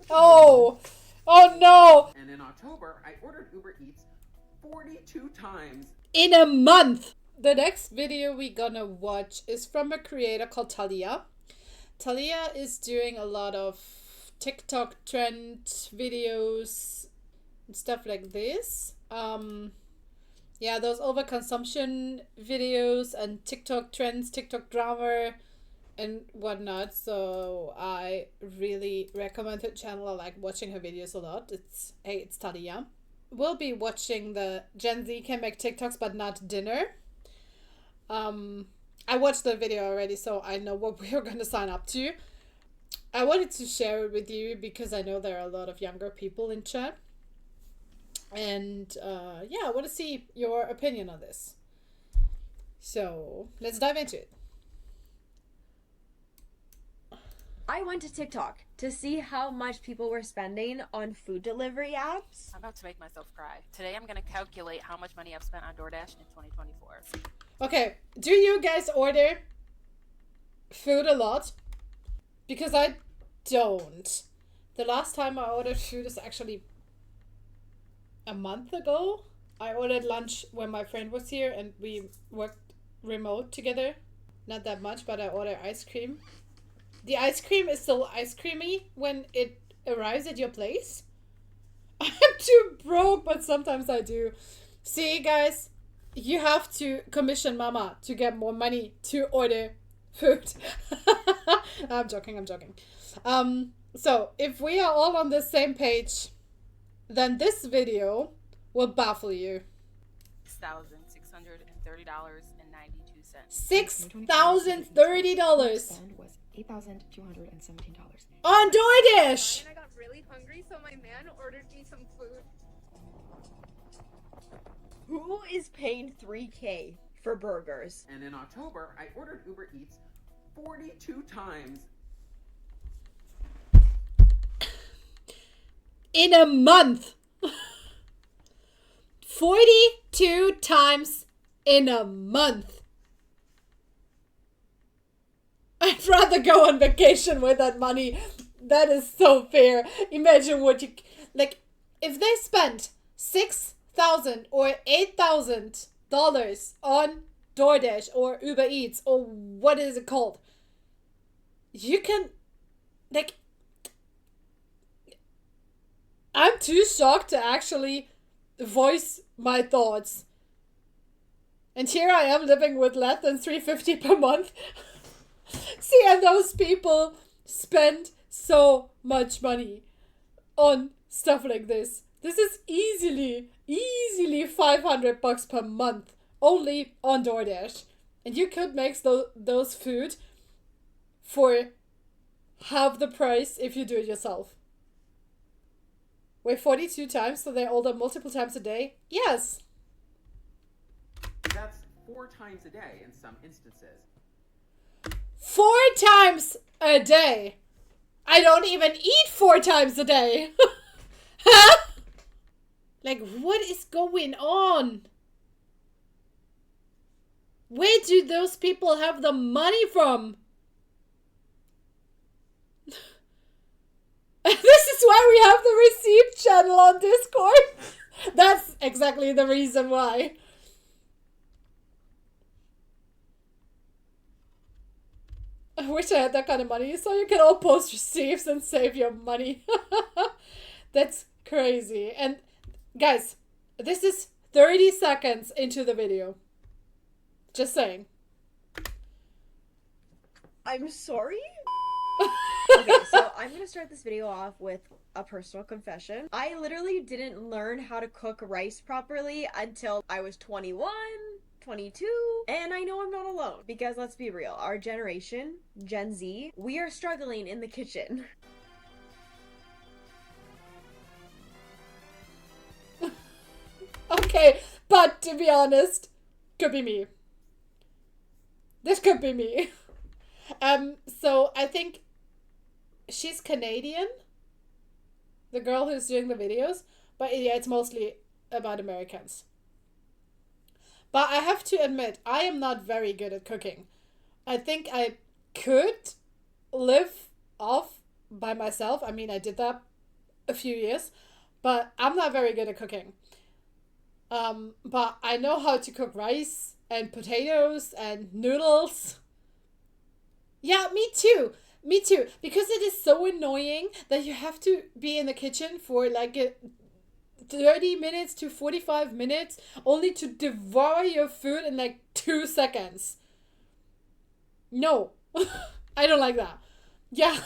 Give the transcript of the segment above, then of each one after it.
Oh! Oh no! And in October, I ordered Uber Eats 42 times. In a month! The next video we gonna watch is from a creator called Talia. Talia is doing a lot of TikTok trend videos and stuff like this. Yeah, those overconsumption videos and TikTok trends, TikTok drama and whatnot. So I really recommend her channel. I like watching her videos a lot. It's Talia. We'll be watching the Gen Z can make TikToks but not dinner. I watched the video already, so I know what we're gonna sign up to. I wanted to share it with you because I know there are a lot of younger people in chat. And yeah, I want to see your opinion on this. So let's dive into it. I went to TikTok to see how much people were spending on food delivery apps. I'm about to make myself cry. Today I'm going to calculate how much money I've spent on DoorDash in 2024. Okay, do you guys order food a lot? Because I don't. The last time I ordered food is actually a month ago. I ordered lunch when my friend was here and we worked remote together. Not that much, but I ordered ice cream. The ice cream is still ice creamy when it arrives at your place. I'm too broke, but sometimes I do. See, guys, you have to commission mama to get more money to order food. I'm joking. So if we are all on the same page, then this video will baffle you. $6,630.92. $6,030 was $8,217. on DoorDash. And I got really hungry, so my man ordered me some food. Who is paying $3K for burgers? And in October, I ordered Uber Eats 42 times. In a month. 42 times in a month. I'd rather go on vacation with that money. That is so fair. Imagine what you... Like, if they spent $6,000 or $8,000 on DoorDash or Uber Eats or what is it called? You can... Like... I'm too shocked to actually voice my thoughts. And here I am living with less than $350 per month. See, and those people spend so much money on stuff like this. This is easily $500 per month only on DoorDash. And you could make those food for half the price if you do it yourself. Wait, 42 times, so they order multiple times a day? Yes. That's 4 times a day in some instances. 4 times a day? I don't even eat 4 times a day. Huh? Like, what is going on? Where do those people have the money from? This is why we have the receipt channel on Discord. That's exactly the reason why. I wish I had that kind of money so you can all post receipts and save your money. That's crazy. And guys, this is 30 seconds into the video. Just saying. I'm sorry? Okay, so I'm gonna start this video off with a personal confession. I literally didn't learn how to cook rice properly until I was 21, 22, and I know I'm not alone because let's be real, our generation, Gen Z, we are struggling in the kitchen. Okay, but to be honest, could be me. This could be me. So I think she's Canadian, the girl who's doing the videos, but yeah, it's mostly about Americans. But I have to admit, I am not very good at cooking. I think I could live off by myself. I mean, I did that a few years, but I'm not very good at cooking. But I know how to cook rice and potatoes and noodles. Yeah, me too. Me too. Because it is so annoying that you have to be in the kitchen for like 30 minutes to 45 minutes only to devour your food in like 2 seconds. No. I don't like that. Yeah,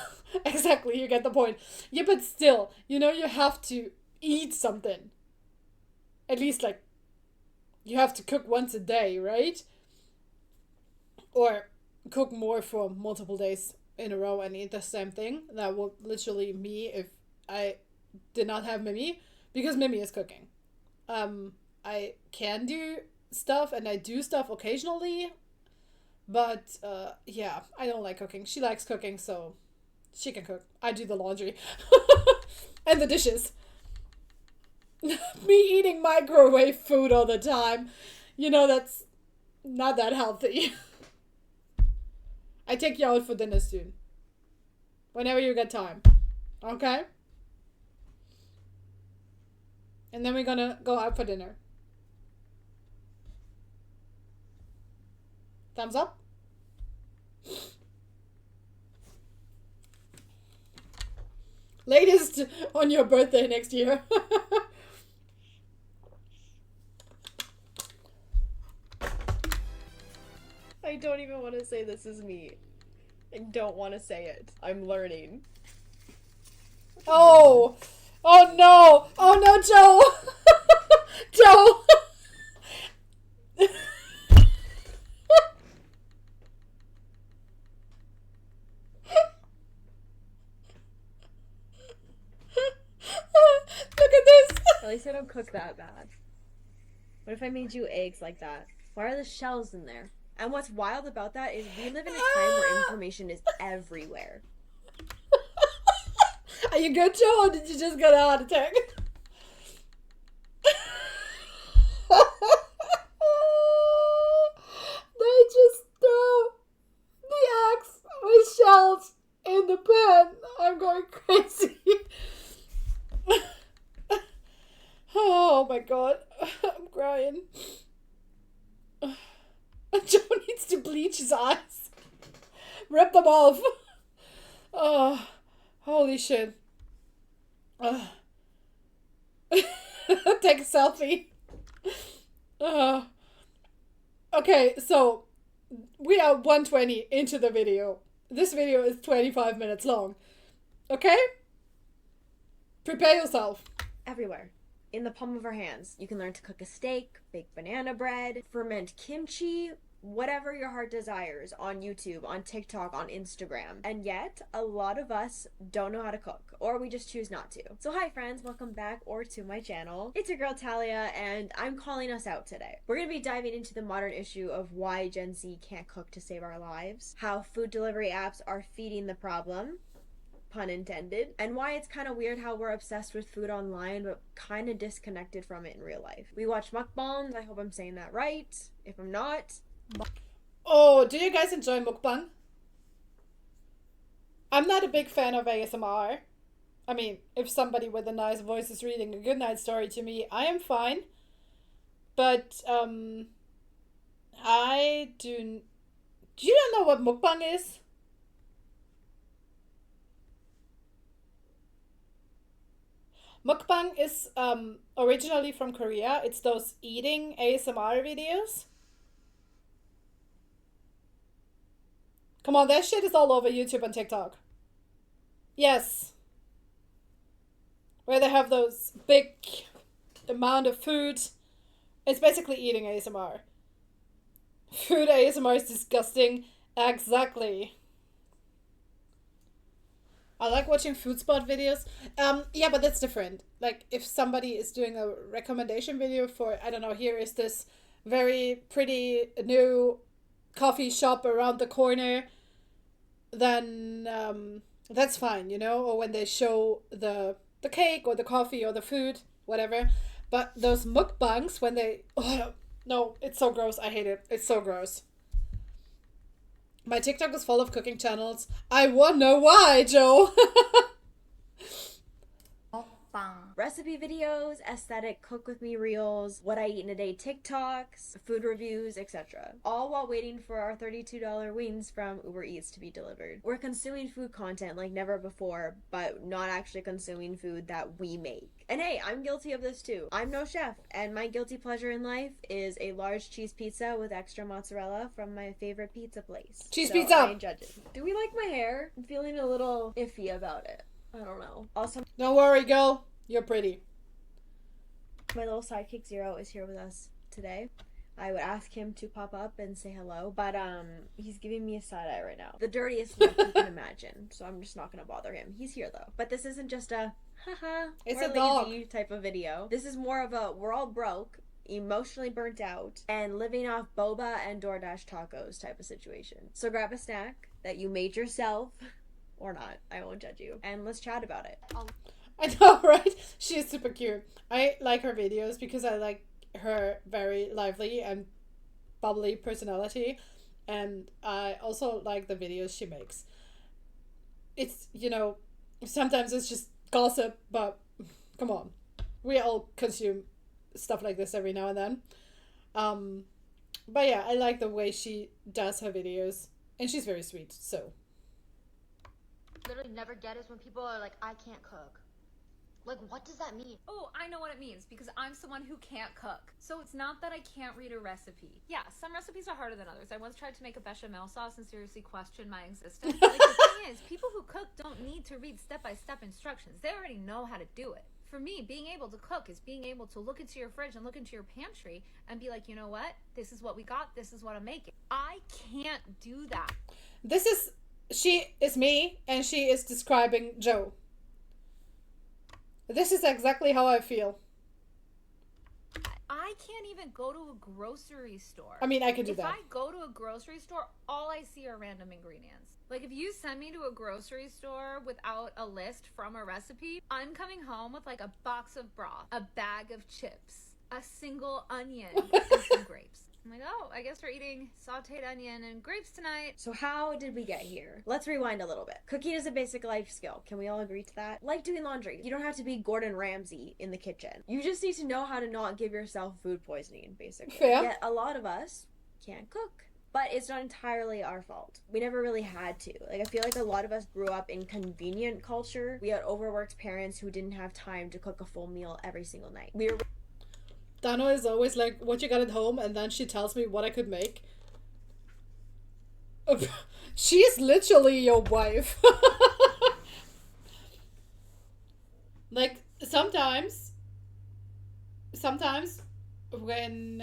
exactly. You get the point. Yeah, but still, you know, you have to eat something. At least, like, you have to cook once a day, right? Or cook more for multiple days in a row and eat the same thing. That would literally me if I did not have Mimi, because Mimi is cooking. I can do stuff and I do stuff occasionally, but yeah, I don't like cooking. She likes cooking, so she can cook. I do the laundry and the dishes. Me eating microwave food all the time, you know, that's not that healthy. I take you out for dinner soon. Whenever you get time. Okay? And then we're gonna go out for dinner. Thumbs up? Latest on your birthday next year. I don't even want to say this is me. I don't want to say it. I'm learning. Oh! Oh no! Oh no, Joe! Joe! Look at this! At least I don't cook that bad. What if I made you eggs like that? Why are the shells in there? And what's wild about that is we live in a time where information is everywhere. Are you good, Joe, or did you just get a heart attack? They just throw the eggs with shells in the pan. I'm going crazy. Oh my god. I'm crying. Joe needs to bleach his eyes. Rip them off. Oh, holy shit. Take a selfie. Okay, so we are 120 into the video. This video is 25 minutes long. Okay? Prepare yourself. Everywhere. In the palm of our hands. You can learn to cook a steak, bake banana bread, ferment kimchi, whatever your heart desires on YouTube, on TikTok, on Instagram. And yet, a lot of us don't know how to cook, or we just choose not to. So hi friends, welcome back or to my channel. It's your girl Talia, and I'm calling us out today. We're gonna be diving into the modern issue of why Gen Z can't cook to save our lives, how food delivery apps are feeding the problem, pun intended, and why it's kind of weird how we're obsessed with food online but kind of disconnected from it in real life. We watch mukbangs, I hope I'm saying that right. If I'm not, Oh, do you guys enjoy mukbang? I'm not a big fan of ASMR. I mean, if somebody with a nice voice is reading a good night story to me, I am fine. But, I do... Do you not know what mukbang is? Mukbang is, originally from Korea. It's those eating ASMR videos. Come on, that shit is all over YouTube and TikTok. Yes. Where they have those big amount of food. It's basically eating ASMR. Food ASMR is disgusting. Exactly. I like watching food spot videos. Yeah, but that's different. Like, if somebody is doing a recommendation video for, I don't know, here is this very pretty new coffee shop around the corner, then that's fine, you know, or when they show the cake or the coffee or the food, whatever. But those mukbangs, when they, oh no, it's so gross. I hate it. It's so gross. My TikTok is full of cooking channels. I wonder why, Joe. recipe videos, aesthetic cook with me reels, what I eat in a day TikToks, food reviews, etc. All while waiting for our $32 wings from Uber Eats to be delivered. We're consuming food content like never before, but not actually consuming food that we make. And hey, I'm guilty of this too. I'm no chef, and my guilty pleasure in life is a large cheese pizza with extra mozzarella from my favorite pizza place. Cheese pizza! I ain't judging. Do we like my hair? I'm feeling a little iffy about it. I don't know. Also, Don't worry, girl. You're pretty. my little sidekick Zero is here with us today. I would ask him to pop up and say hello, but he's giving me a side eye right now. The dirtiest look you can imagine, so I'm just not gonna bother him. He's here though. But this isn't just a haha, It's we're a dog lazy type of video. This is more of a we're all broke, emotionally burnt out, and living off boba and DoorDash tacos type of situation. So grab a snack that you made yourself, or not, I won't judge you, and let's chat about it. I know, right? She is super cute. I like her videos because I like her very lively and bubbly personality, and I also like the videos she makes. It's, sometimes it's just gossip, but come on. We all consume stuff like this every now and then. But yeah, I like the way she does her videos, and she's very sweet, so. Literally never get is when people are like, I can't cook. Like, what does that mean? Oh, I know what it means, because I'm someone who can't cook. So it's not that I can't read a recipe. Yeah, some recipes are harder than others. I once tried to make a bechamel sauce and seriously questioned my existence. Like, the thing is, people who cook don't need to read step-by-step instructions. They already know how to do it. For me, being able to cook is being able to look into your fridge and look into your pantry and be like, you know what? This is what we got. This is what I'm making. I can't do that. She is me, and she is describing Joe. This is exactly how I feel. I can't even go to a grocery store. I mean, I could do that. If I go to a grocery store, all I see are random ingredients. Like, if you send me to a grocery store without a list from a recipe, I'm coming home with like a box of broth, a bag of chips, a single onion, and some grapes. I'm like, oh, I guess we're eating sauteed onion and grapes tonight. So how did we get here? Let's rewind a little bit. Cooking is a basic life skill. Can we all agree to that? Like doing laundry. You don't have to be Gordon Ramsay in the kitchen. You just need to know how to not give yourself food poisoning, basically. Fair. Yet a lot of us can't cook. But it's not entirely our fault. We never really had to. Like, I feel like a lot of us grew up in convenient culture. We had overworked parents who didn't have time to cook a full meal every single night. We were Dano is always like, what you got at home? And then she tells me what I could make. She is literally your wife. Like, sometimes when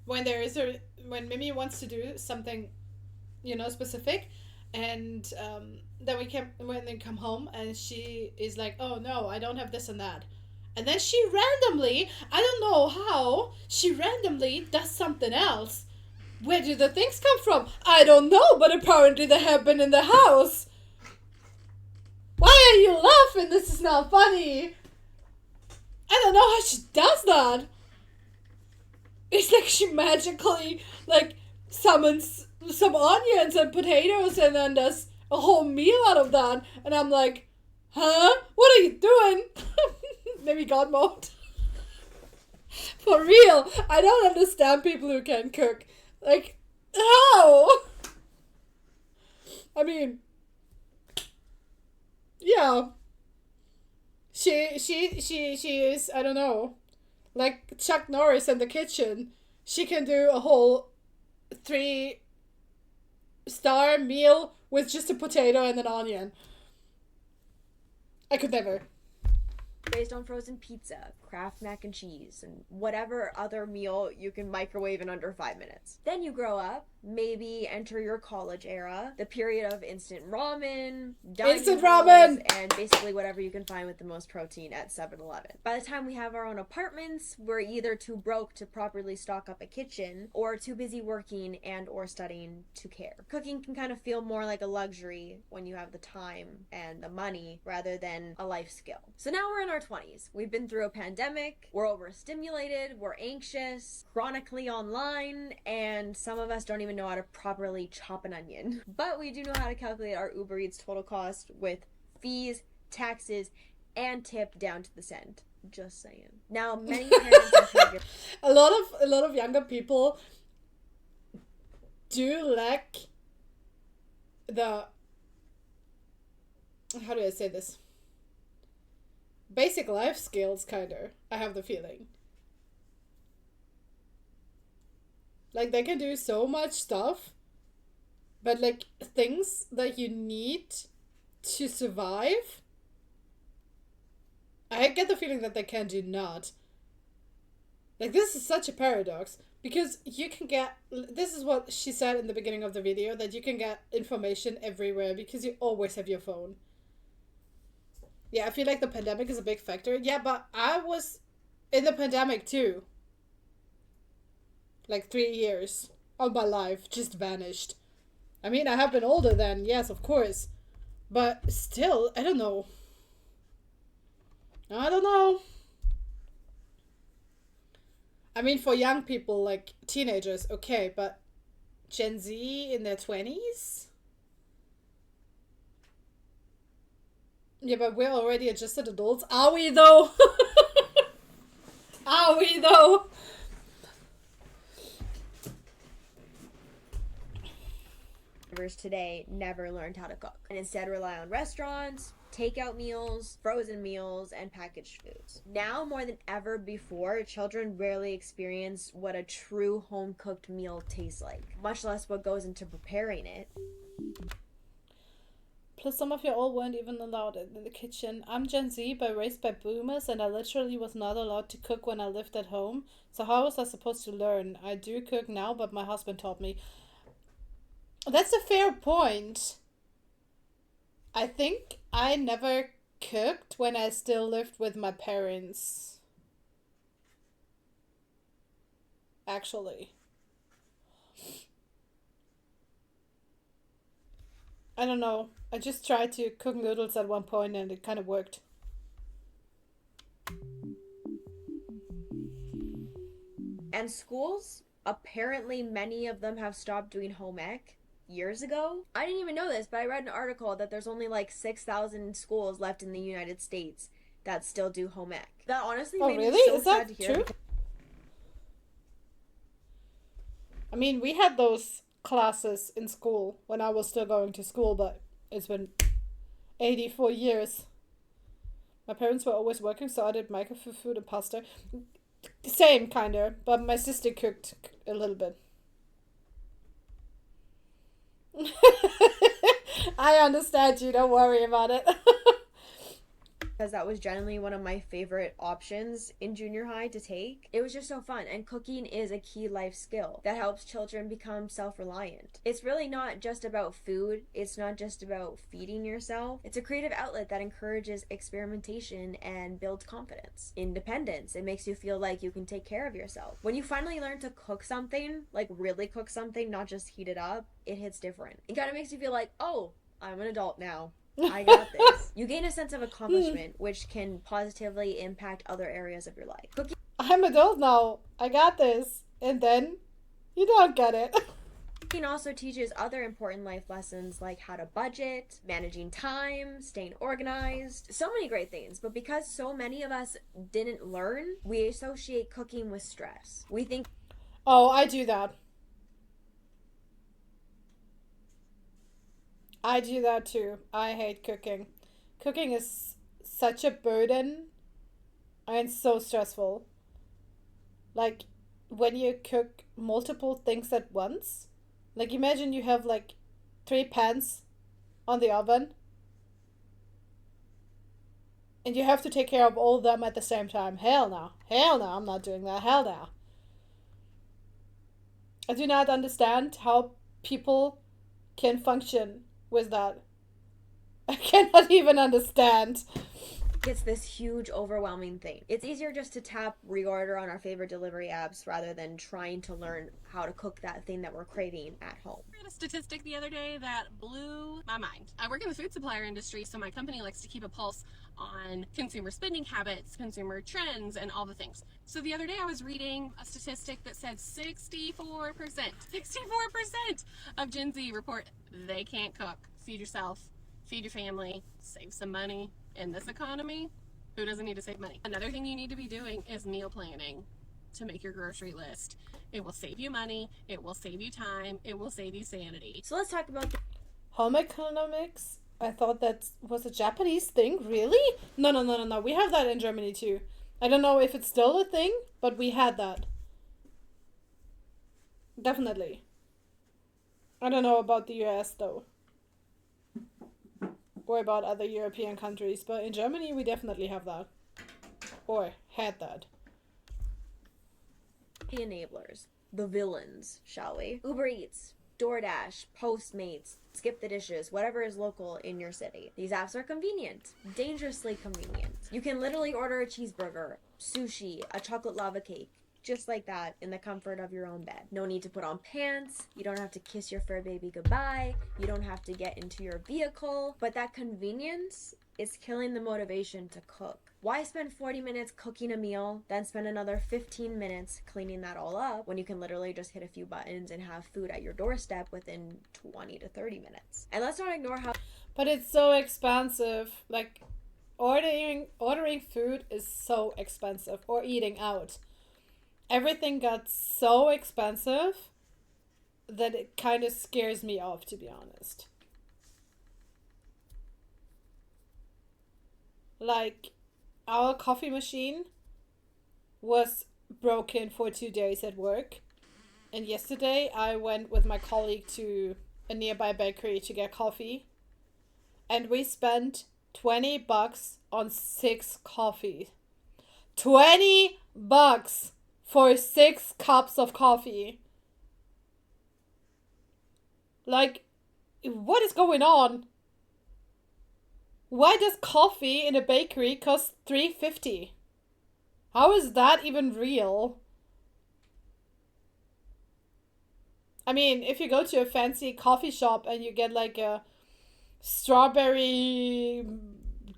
Mimi wants to do something, specific, and then when they come home and she is like, oh no, I don't have this and that. And then she randomly, I don't know how, she randomly does something else. Where do the things come from? I don't know, but apparently they have been in the house. Why are you laughing? This is not funny. I don't know how she does that. It's like she magically, summons some onions and potatoes and then does a whole meal out of that. And I'm like, huh? What are you doing? Maybe God mode. For real, I don't understand people who can cook. Like, how? I mean, yeah. She is, I don't know, like Chuck Norris in the kitchen. She can do a whole 3-star meal with just a potato and an onion. I could never. raised on frozen pizza, Kraft mac and cheese, and whatever other meal you can microwave in under 5 minutes. Then you grow up, maybe enter your college era, the period of instant ramen, instant ramen, and basically whatever you can find with the most protein at 7-Eleven. By the time we have our own apartments, we're either too broke to properly stock up a kitchen, or too busy working and or studying to care. Cooking can kind of feel more like a luxury when you have the time and the money rather than a life skill. So now we're in our 20s. We've been through a pandemic, we're overstimulated, we're anxious, chronically online, and some of us don't even know how to properly chop an onion. But we do know how to calculate our Uber Eats total cost with fees, taxes, and tip down to the cent. Just saying. Now, many parents and caregivers A lot of younger people do lack the, how do I say this? Basic life skills, kinda. I have the feeling. Like, they can do so much stuff, but like things that you need to survive, I get the feeling that they can do not. Like, this is such a paradox, because you can get, this is what she said in the beginning of the video, that you can get information everywhere because you always have your phone. Yeah, I feel like the pandemic is a big factor. Yeah, but I was in the pandemic too. Like 3 years of my life just vanished. I mean, I have been older then, yes, of course. But still, I don't know. I don't know. I mean, for young people, like teenagers, okay, but Gen Z in their 20s? Yeah, but we're already adjusted adults. Are we, though? Are we, though? today never learned how to cook and instead rely on restaurants, takeout meals, frozen meals, and packaged foods. Now more than ever before, children rarely experience what a true home-cooked meal tastes like, much less what goes into preparing it. Plus, some of you all weren't even allowed in the kitchen. I'm Gen Z, but raised by boomers, and I literally was not allowed to cook when I lived at home. So how was I supposed to learn? I do cook now, but my husband taught me. That's a fair point. I think I never cooked when I still lived with my parents. Actually. I don't know. I just tried to cook noodles at one point and it kind of worked. And schools, apparently many of them have stopped doing home ec years ago. I didn't even know this, but I read an article that there's only like 6,000 schools left in the United States that still do home ec. That honestly made me so sad to hear. True? I mean, we had those classes in school when I was still going to school, but it's been 84 years. My parents were always working, so I did microwave food and pasta. Same, kinda, but my sister cooked a little bit. I understand you, don't worry about it. Because that was generally one of my favorite options in junior high to take. It was just so fun, and cooking is a key life skill that helps children become self-reliant. It's really not just about food, it's not just about feeding yourself. It's a creative outlet that encourages experimentation and builds confidence. Independence. It makes you feel like you can take care of yourself. When you finally learn to cook something, like really cook something, not just heat it up, it hits different. It kind of makes you feel like, oh, I'm an adult now. I got this. You gain a sense of accomplishment, which can positively impact other areas of your life. Cooking I'm adult now. I got this. And then you don't get it. also teaches other important life lessons like how to budget, managing time, staying organized, so many great things. But because so many of us didn't learn, we associate cooking with stress. We think, Oh, I do that. I do that too. I hate cooking. Cooking is such a burden and so stressful. Like, when you cook multiple things at once, like imagine you have like 3 pans on the oven and you have to take care of all of them at the same time. Hell no. Hell no, I'm not doing that. Hell no. I do not understand how people can function with that. I cannot even understand. it's this huge, overwhelming thing. It's easier just to tap reorder on our favorite delivery apps rather than trying to learn how to cook that thing that we're craving at home. I read a statistic the other day that blew my mind. I work in the food supplier industry, so my company likes to keep a pulse on consumer spending habits, consumer trends, and all the things. So the other day I was reading a statistic that said 64% of Gen Z report they can't cook. Feed yourself, feed your family, save some money in this economy. Who doesn't need to save money? Another thing you need to be doing is meal planning to make your grocery list. It will save you money. It will save you time. It will save you sanity. So let's talk about Home economics? I thought that was a Japanese thing. Really? No. We have that in Germany too. I don't know if it's still a thing, but we had that. Definitely. I don't know about the US though. Or about other European countries, but in Germany we definitely have that. Or had that. the enablers, the villains, shall we? Uber Eats, DoorDash, Postmates, Skip the Dishes, whatever is local in your city. These apps are convenient, dangerously convenient. You can literally order a cheeseburger, sushi, a chocolate lava cake, just like that, in the comfort of your own bed. No need to put on pants, you don't have to kiss your fur baby goodbye, you don't have to get into your vehicle, but that convenience is killing the motivation to cook. Why spend 40 minutes cooking a meal, then spend another 15 minutes cleaning that all up when you can literally just hit a few buttons and have food at your doorstep within 20 to 30 minutes? And let's not ignore how... But it's so expensive. Like, ordering food is so expensive. Or eating out. Everything got so expensive that it kind of scares me off, to be honest. Like, our coffee machine was broken for 2 days at work. And yesterday I went with my colleague to a nearby bakery to get coffee. And we spent $20 on 6 coffees. $20 for 6 cups of coffee. Like, what is going on? Why does coffee in a bakery cost $3.50? How is that even real? I mean, if you go to a fancy coffee shop and you get like a strawberry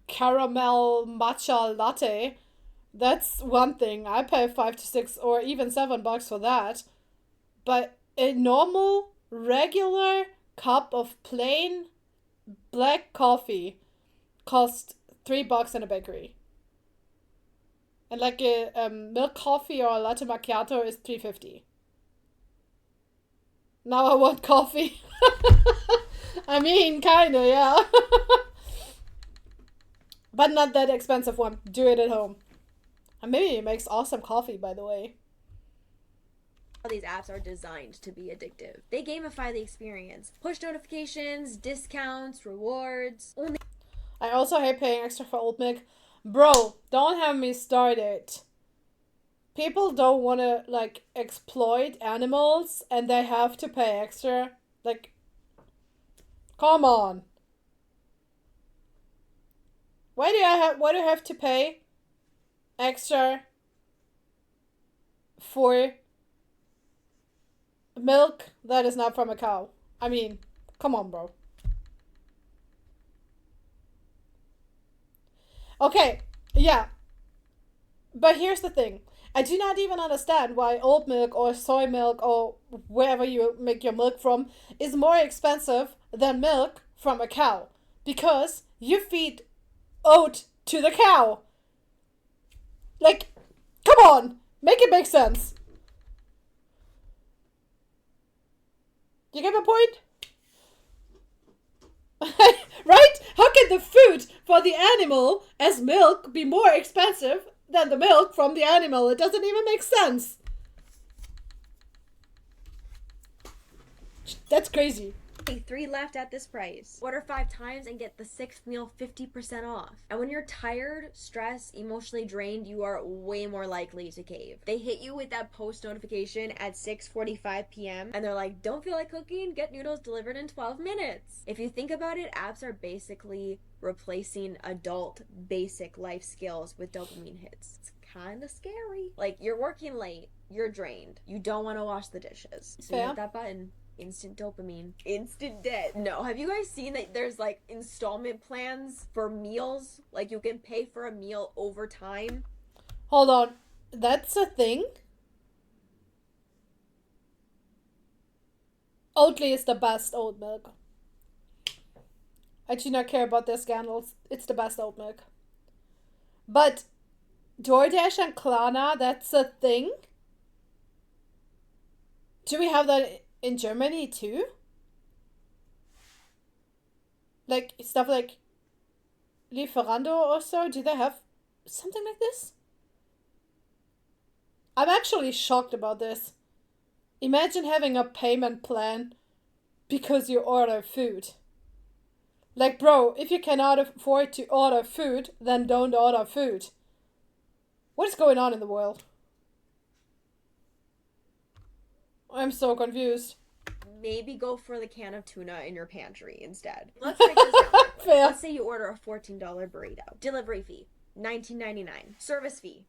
caramel matcha latte, that's one thing. I pay 5 to 6 or even $7 for that. But a normal, regular cup of plain black coffee cost $3 in a bakery. And like a milk coffee or a latte macchiato is $3.50. Now I want coffee. I mean, kinda, yeah. But not that expensive one. Do it at home. And maybe it makes awesome coffee, by the way. These apps are designed to be addictive. They gamify the experience. Push notifications, discounts, rewards. I also hate paying extra for oat milk. Bro, don't have me started. People don't want to, like, exploit animals and they have to pay extra. Like, come on. Why do I have to pay extra for milk that is not from a cow? I mean, come on, bro. Okay, yeah. But here's the thing. I do not even understand why oat milk or soy milk or wherever you make your milk from is more expensive than milk from a cow. Because you feed oat to the cow. Like, come on. Make it make sense. You get my point? Right? How can the food for the animal as milk be more expensive than the milk from the animal? It doesn't even make sense. That's crazy. 3 left at this price. Order 5 times and get the 6th meal 50% off. And when you're tired, stressed, emotionally drained, you are way more likely to cave. They hit you with that post notification at 6:45 p.m. and they're like, don't feel like cooking? Get noodles delivered in 12 minutes. If you think about it, apps are basically replacing adult basic life skills with dopamine hits. It's kind of scary. Like, you're working late, you're drained, you don't want to wash the dishes. So you hit that button. Instant dopamine. Instant debt. No, have you guys seen that there's like installment plans for meals? Like you can pay for a meal over time. Hold on. That's a thing? Oatly is the best oat milk. I do not care about their scandals. It's the best oat milk. But DoorDash and Klarna, that's a thing? Do we have that in Germany too? Like stuff like Lieferando or so? Do they have something like this? I'm actually shocked about this. Imagine having a payment plan because you order food. Like, bro, if you cannot afford to order food, then don't order food. What is going on in the world? I'm so confused. Maybe go for the can of tuna in your pantry instead. Let's break this down. Fair. Let's say you order a $14 burrito. Delivery fee, $19.99. Service fee,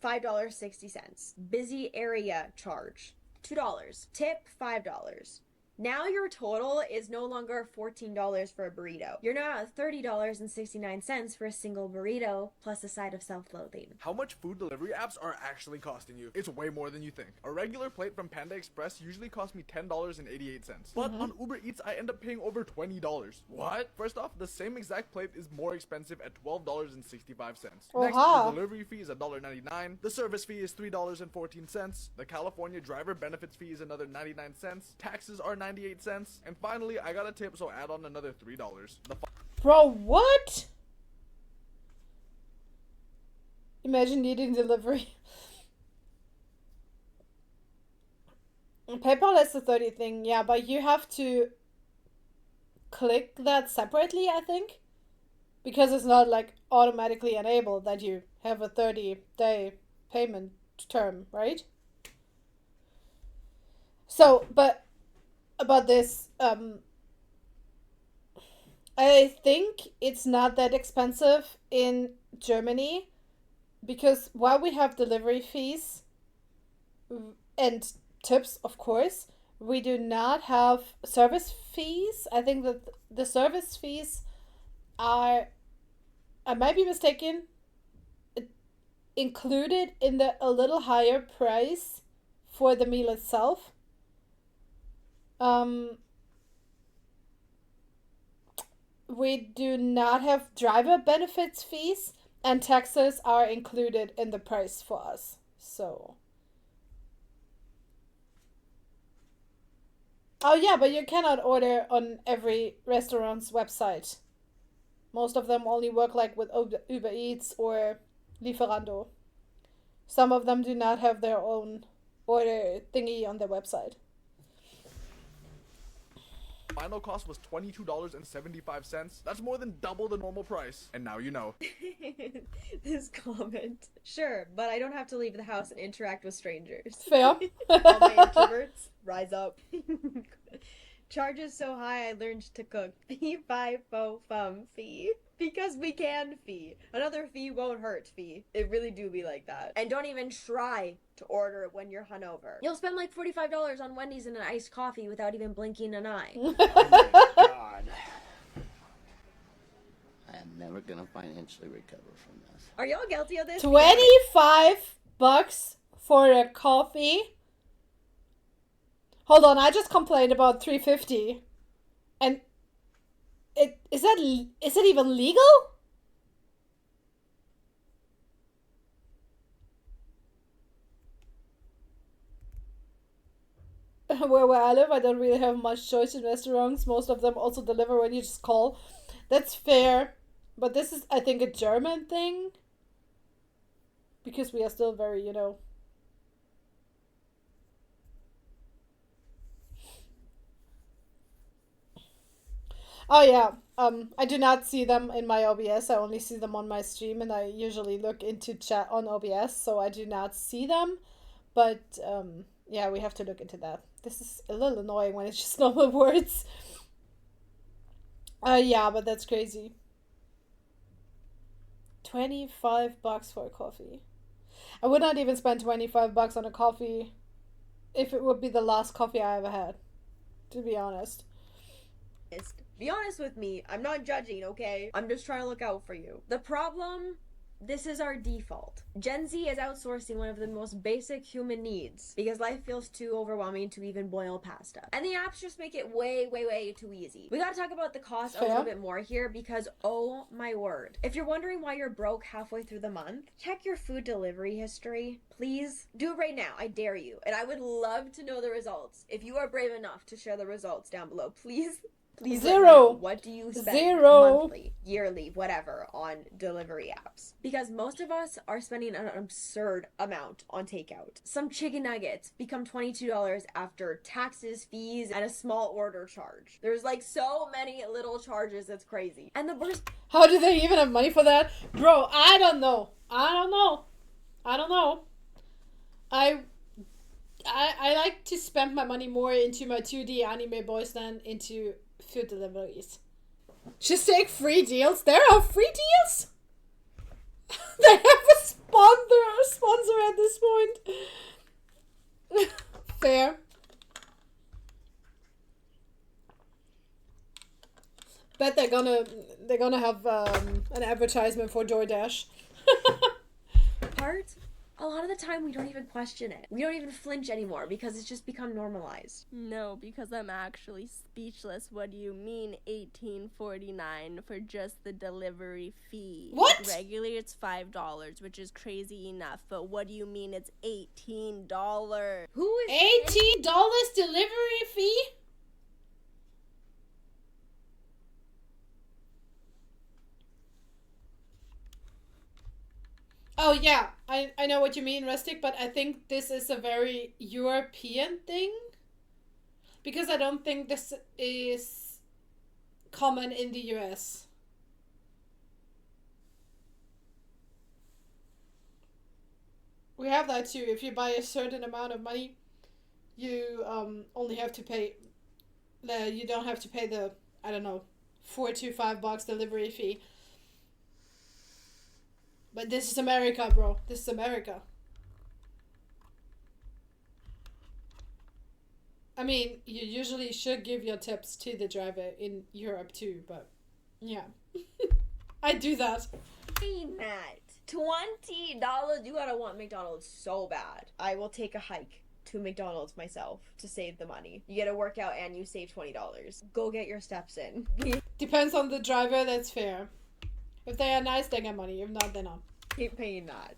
$5.60. Busy area charge, $2. Tip, $5. Now your total is no longer $14 for a burrito. You're now at $30.69 for a single burrito plus a side of self-loathing. How much food delivery apps are actually costing you? It's way more than you think. A regular plate from Panda Express usually costs me $10.88. But on Uber Eats, I end up paying over $20. What? First off, the same exact plate is more expensive at $12.65. Next, the delivery fee is $1.99. The service fee is $3.14. The California driver benefits fee is another 99 cents. Taxes are 98 cents. And finally, I got a tip, so add on another $3. Bro, what? Imagine needing delivery. PayPal has the 30 thing, yeah, but you have to click that separately, I think. Because it's not like automatically enabled that you have a 30-day payment term, right? So, but about this, I think it's not that expensive in Germany because while we have delivery fees and tips, of course, we do not have service fees. I think that the service fees are, I might be mistaken, included in the a little higher price for the meal itself. We do not have driver benefits fees, and taxes are included in the price for us. So. Oh yeah, but you cannot order on every restaurant's website. Most of them only work like with Uber Eats or Lieferando. Some of them do not have their own order thingy on their website. Final cost was $22.75. That's more than double the normal price. And now you know. This comment. Sure, but I don't have to leave the house and interact with strangers. Fair. All my introverts, rise up. Charges so high I learned to cook. Fee, fi, fo, fum, fee. Because we can fee. Another fee won't hurt fee. It really do be like that. And don't even try to order it when you're hungover. You'll spend like $45 on Wendy's and an iced coffee without even blinking an eye. Oh my God. I am never gonna financially recover from this. Are y'all guilty of this? $25 for a coffee? Hold on, I just complained about $3.50. And is it even legal? Where I live, I don't really have much choice in restaurants. Most of them also deliver when you just call. That's fair. But this is, I think, a German thing. Because we are still very, Oh yeah, I do not see them in my OBS. I only see them on my stream, and I usually look into chat on OBS, so I do not see them. But yeah, we have to look into that. This is a little annoying when it's just normal words. Yeah, but that's crazy. $25 for a coffee. I would not even spend $25 on a coffee if it would be the last coffee I ever had, to be honest. Be honest with me. I'm not judging, okay? I'm just trying to look out for you. The problem this is our default. Gen Z is outsourcing one of the most basic human needs because life feels too overwhelming to even boil pasta. And the apps just make it way, way, way too easy. We gotta talk about the cost a little bit more here because, oh my word. If you're wondering why you're broke halfway through the month, check your food delivery history. Please do it right now. I dare you. And I would love to know the results. If you are brave enough to share the results down below, please. Please let me know, what do you spend monthly, yearly, whatever, on delivery apps? Because most of us are spending an absurd amount on takeout. Some chicken nuggets become $22 after taxes, fees, and a small order charge. There's like so many little charges, that's crazy. And the worst— How do they even have money for that? Bro, I don't know. I like to spend my money more into my 2D anime boys than into food deliveries. Just take free deals. There are free deals. They have a sponsor at this point. Fair. Bet they're gonna have an advertisement for DoorDash. A lot of the time we don't even question it. We don't even flinch anymore because it's just become normalized. No, because I'm actually speechless. What do you mean $18.49 for just the delivery fee? What? Regularly it's $5, which is crazy enough. But what do you mean it's $18? Who is $18 delivery fee? Oh yeah, I know what you mean, Rustic, but I think this is a very European thing. Because I don't think this is common in the US. We have that too. If you buy a certain amount of money, you only have to pay you don't have to pay the, I don't know, $4 to $5 delivery fee. But this is America, bro. This is America. I mean, you usually should give your tips to the driver in Europe too, but yeah. I do that. That $20? You gotta want McDonald's so bad. I will take a hike to McDonald's myself to save the money. You get a workout and you save $20. Go get your steps in. Depends on the driver, that's fair. If they are nice, they get money. If not, they're not. Keep paying that.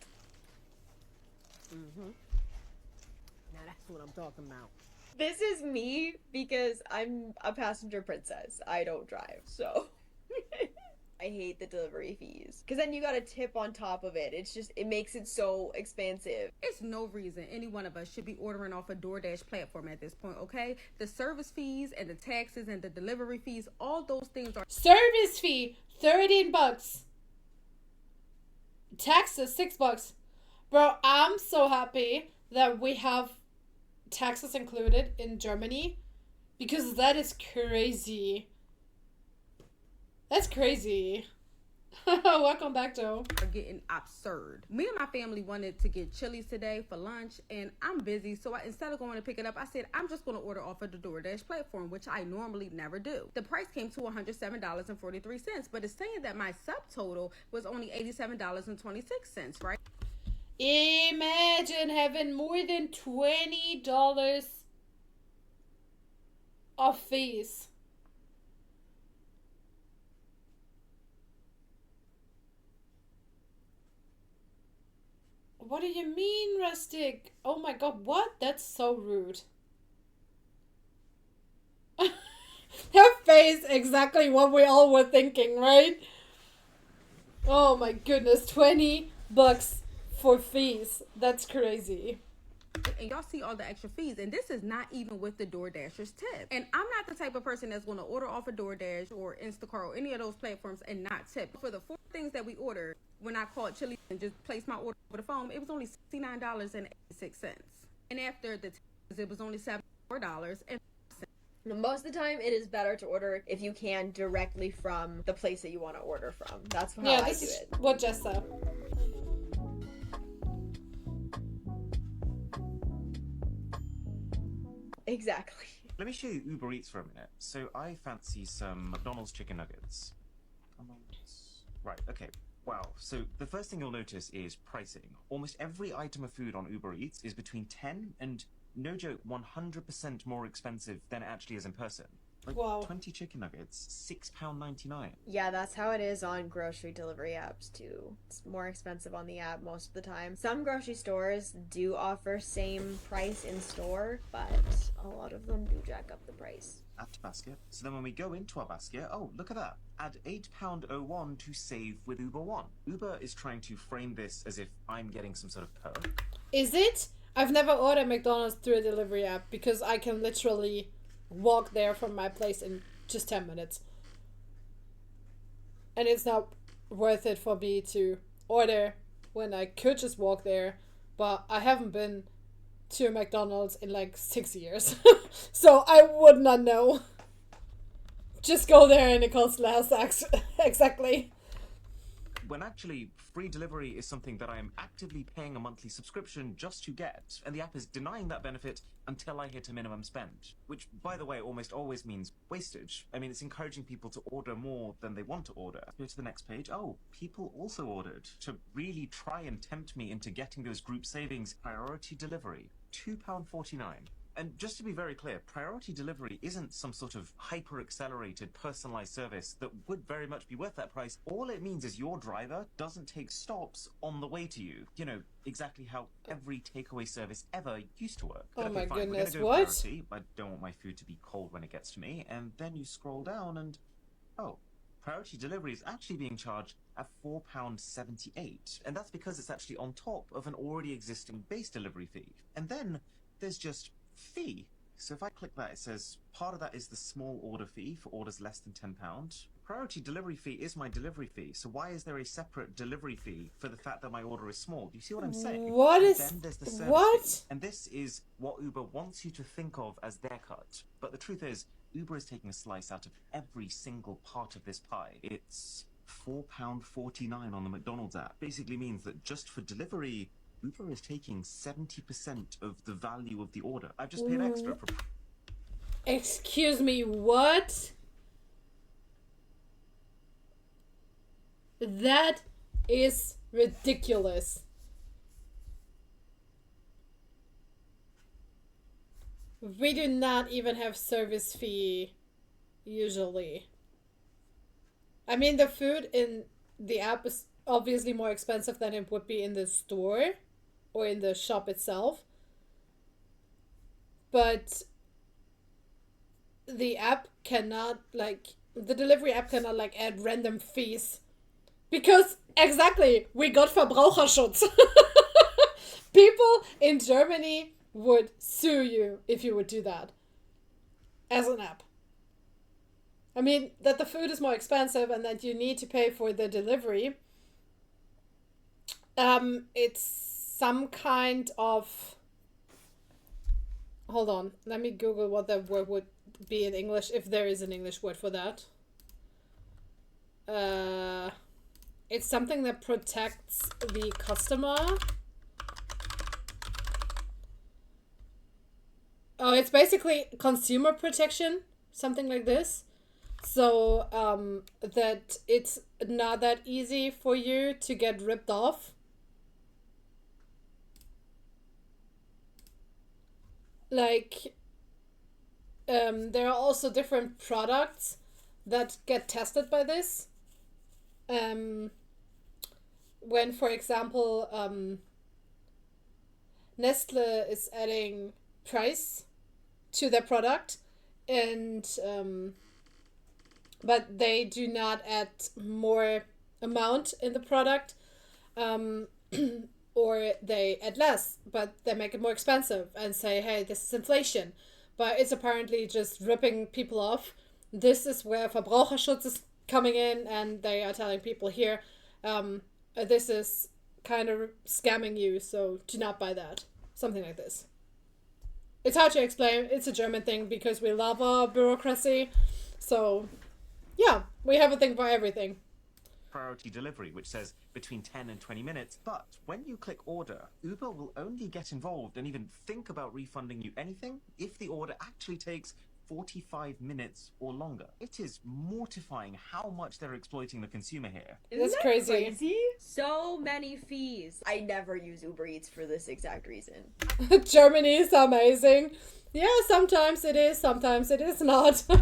Now that's what I'm talking about. This is me because I'm a passenger princess. I don't drive, so I hate the delivery fees. Because then you got a tip on top of it. It's just, it makes it so expansive. It's no reason any one of us should be ordering off a DoorDash platform at this point, okay? The service fees and the taxes and the delivery fees, all those things are— Service fee, $13. Taxes, $6. Bro, I'm so happy that we have taxes included in Germany because that is crazy. That's crazy. Welcome back, Joe. Are getting absurd. Me and my family wanted to get Chili's today for lunch, and I'm busy, so instead of going to pick it up, I said I'm just going to order off of the DoorDash platform, which I normally never do. The price came to $107.43, but it's saying that my subtotal was only $87.26, right? Imagine having more than $20 of fees. What do you mean, Rustic? Oh my god, what? That's so rude. Her face, exactly what we all were thinking, right? Oh my goodness, $20 for fees. That's crazy. And y'all see all the extra fees, and this is not even with the DoorDashers tip. And I'm not the type of person that's going to order off of DoorDash or Instacart or any of those platforms and not tip. For the 4 things that we ordered, when I called Chili's and just placed my order over the phone, it was only $69.86. And after the taxes, it was only $74. Most of the time, it is better to order, if you can, directly from the place that you want to order from. That's how I do it. What Jess said. Exactly. Let me show you Uber Eats for a minute. So I fancy some McDonald's chicken nuggets. Right, okay. Wow. So the first thing you'll notice is pricing. Almost every item of food on Uber Eats is between 10 and, no joke, 100% more expensive than it actually is in person. Like Wow. 20 chicken nuggets, £6.99. Yeah, that's how it is on grocery delivery apps too. It's more expensive on the app most of the time. Some grocery stores do offer same price in store, but a lot of them do jack up the price. Add to basket. So then when we go into our basket, oh, look at that. Add £8.01 to save with Uber One. Uber is trying to frame this as if I'm getting some sort of perk. Is it? I've never ordered McDonald's through a delivery app because I can literally walk there from my place in just 10 minutes. And it's not worth it for me to order when I could just walk there. But I haven't been to a McDonald's in like 6 years. So I would not know. Just go there and it costs less, exactly. When actually, free delivery is something that I am actively paying a monthly subscription just to get, and the app is denying that benefit until I hit a minimum spend, which, by the way, almost always means wastage. I mean, it's encouraging people to order more than they want to order. Go to the next page. Oh, people also ordered. To really try and tempt me into getting those group savings, priority delivery, £2.49. And just to be very clear, priority delivery isn't some sort of hyper-accelerated, personalized service that would very much be worth that price. All it means is your driver doesn't take stops on the way to you. You know, exactly how every takeaway service ever used to work. Oh Okay, my fine, we're goodness, gonna go what? priority. I don't want my food to be cold when it gets to me. And then you scroll down and, oh, priority delivery is actually being charged at £4.78. And that's because it's actually on top of an already existing base delivery fee. And then there's just fee. So if I click that, it says part of that is the small order fee for orders less than £10. Priority delivery fee is my delivery fee. So why is there a separate delivery fee for the fact that my order is small? Do you see what I'm saying? What And is- then there's the service what? fee. And this is what Uber wants you to think of as their cut. But the truth is, Uber is taking a slice out of every single part of this pie. It's £4.49 on the McDonald's app. Basically means that just for delivery, Uber is taking 70% of the value of the order. I've just paid extra for... Excuse me, what? That is ridiculous. We do not even have service fee usually. I mean, the food in the app is obviously more expensive than it would be in the store or in the shop itself. But the app cannot, like, the delivery app cannot, like, add random fees. Because, exactly, we got Verbraucherschutz. People in Germany would sue you if you would do that. As an app. I mean, that the food is more expensive and that you need to pay for the delivery. It's some kind of... Hold on. Let me Google what that word would be in English, if there is an English word for that. It's something that protects the customer. Oh, it's basically consumer protection. Something like this. So, that it's not that easy for you to get ripped off. Like, there are also different products that get tested by this. When, for example, Nestle is adding price to their product, and but they do not add more amount in the product, or they add less, but they make it more expensive and say, hey, this is inflation. But it's apparently just ripping people off. This is where Verbraucherschutz is coming in, and they are telling people here, this is kind of scamming you, so do not buy that. Something like this. It's hard to explain. It's a German thing because we love our bureaucracy. So, yeah, we have a thing for everything. Priority delivery, which says between 10 and 20 minutes. But when you click order, Uber will only get involved and even think about refunding you anything if the order actually takes 45 minutes or longer. It is mortifying how much they're exploiting the consumer here. That's crazy. So many fees. I never use Uber Eats for this exact reason. Germany is amazing. Yeah, sometimes it is, sometimes it is not. I'm